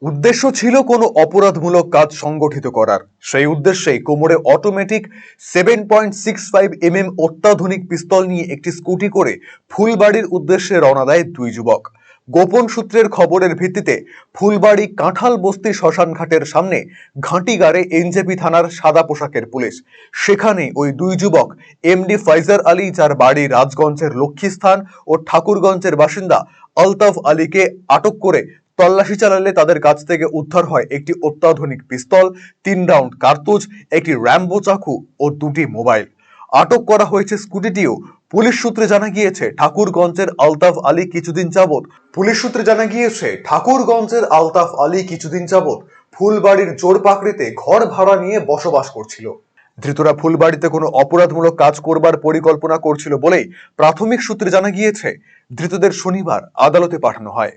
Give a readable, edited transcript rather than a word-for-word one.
উদ্দেশ্য ছিল কোনো অপরাধমূলক কাজ সংগঠিত করার। সেই উদ্দেশ্যেই কোমরে অটোমেটিক 7.65 অত্যাধুনিক পিস্তল নিয়ে একটি স্কুটি করে ফুলবাড়ির উদ্দেশ্যে রওনা দেয় দুই যুবক। গোপন সূত্রের খবরের ভিত্তিতে ফুলবাড়ি কাঁঠাল বস্তি শ্মশানঘাটের সামনে ঘাঁটি গাড়ে এনজেপি থানার সাদা পোশাকের পুলিশ। সেখানে ওই দুই যুবক এমডি ফাইজার আলী, যার বাড়ি রাজগঞ্জের লক্ষ্মীস্থান, ও ঠাকুরগঞ্জের বাসিন্দা আলতাফ আলীকে আটক করে তল্লাশি চালালে তাদের কাছ থেকে উদ্ধার হয় একটি অত্যাধুনিক পিস্তল, 3 রাউন্ড কার্তুজ, একটি র্যাম্বো চাকু ও 2টি মোবাইল। আটক করা হয়েছে স্কুটিটিও। পুলিশ সূত্রে জানা গিয়েছে ঠাকুরগঞ্জের আলতাফ আলী কিছুদিন যাবত ফুলবাড়ির জোরপাকড়িতে ঘর ভাড়া নিয়ে বসবাস করছিল। ধৃতরা ফুলবাড়িতে কোনো অপরাধমূলক কাজ করবার পরিকল্পনা করছিল বলেই প্রাথমিক সূত্রে জানা গিয়েছে। ধৃতদের শনিবার আদালতে পাঠানো হয়।